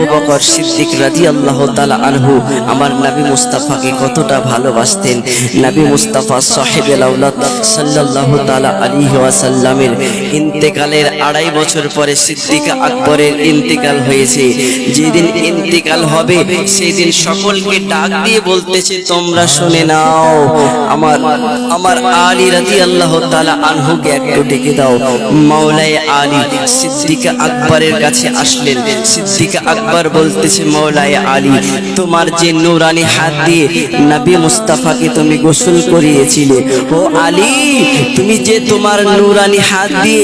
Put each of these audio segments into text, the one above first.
আবু বকর সিদ্দিক রাদিয়াল্লাহু তাআলা আনহু আমার নবী মুস্তাফাকে কতটা ভালোবাসতেন। নবী মুস্তাফা সাহেবুল আওলাদ সাল্লাল্লাহু তাআলা আলাইহি ওয়াসাল্লামের ইন্তেকালের 2.5 বছর পরে সিদ্দিক আকবরের ইন্তেকাল হয়েছে। যেদিন ইন্তেকাল হবে সেই দিন সকলকে ডাক দিয়ে বলতেছে, তোমরা শুনে নাও, আমার আলী রাদিয়াল্লাহু তাআলা আনহুকে একটু ডেকে দাও। মাওলায়ে আলী সিদ্দিক আকবরের কাছে আসলেন। সিদ্দিক আকবর বলতেছে, মাওলায়ে আলী, তোমার যে নূরানি হাত দিয়ে নবী মুস্তাফাকে তুমি গোসল করিয়েছিলে, ও আলী, তুমি যে তোমার নূরানি হাত দিয়ে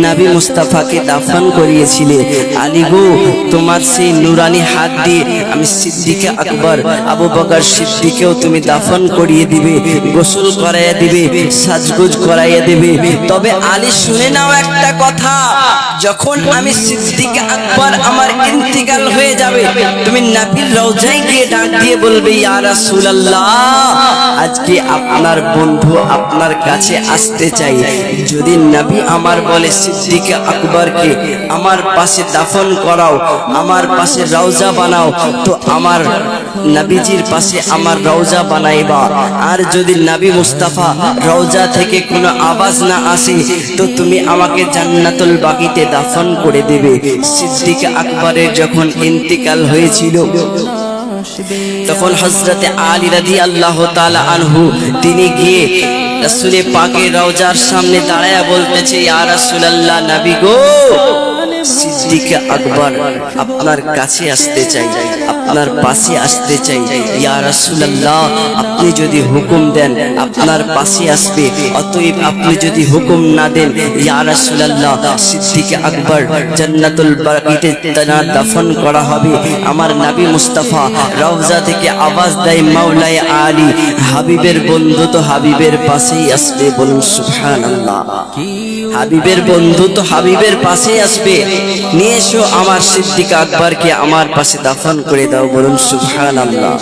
নবী মুস্তাফাকে দাফন করিয়েছিলে, আলী গো, তোমার সেই নূরানি হাত দিয়ে আমি সিদ্দিক আকবর আবু বকর সিদ্দিককেও তুমি দাফন করিয়ে দিবে, গোসল করাইয়া দিবে, সাজগোজ করাইয়া দিবে। তবে আলী শুনে নাও একটা কথা, যখন আমি সিদ্দিক আকবর আমার ইন্তিকাল হয়ে যাবে, তুমি নবীর রওজায় গিয়ে ডাক দিয়ে বলবে, ইয়া রাসূলুল্লাহ, আজকে আপনার বন্ধু আপনার কাছে আসতে চাই। যদি নবী আমার বলে সিদ্দিক আকবরকে আমার পাশে দাফন করাও, আমার পাশে রওজা বানাও, তো আমার নবীজির পাশে আমার রওজা বানাইবা। আর যদি নবী মুস্তাফা রওজা থেকে কোনো আওয়াজ না আসে, তো তুমি আমাকে জান্নাতুল বাকিতে দাফন করে দেবে। সিদ্দিক আকবরের যখন ইন্তিকাল হয়েছিল, তখন হযরতে আলী রাদিয়াল্লাহু তাআলা আনহু তিনি গিয়ে রাসূলে পাকের রওজার সামনে দাঁড়ায়া বলতেছে, ইয়া রাসূলুল্লাহ, নবী গো, সিদ্দিক আকবর আপনার কাছে আসতে চাই, আপনার পাশে আসতে চাই। ইয়া রাসূলুল্লাহ, আপনি যদি হুকুম দেন আপনার পাশে আসবে, অতএব আপনি যদি হুকুম না দেন, ইয়া রাসূলুল্লাহ, সিদ্দিক আকবর জান্নাতুল বাকিতে তার দাফন করা হবে। আমার নবী মুস্তাফা রওজা থেকে আওয়াজ দেয়, মাওলায়ে আলী, হাবিবের বন্ধু তো হাবিবের পাশেই আসবে। বলুন সুবহানাল্লাহ। হাবিবের বন্ধু তো হাবিবের পাশেই আসবে। নিয়ে এসো আমার সিদ্দিক আকবরকে আমার পাশে দাফন করে দাও। বলুন সুবহানাল্লাহ।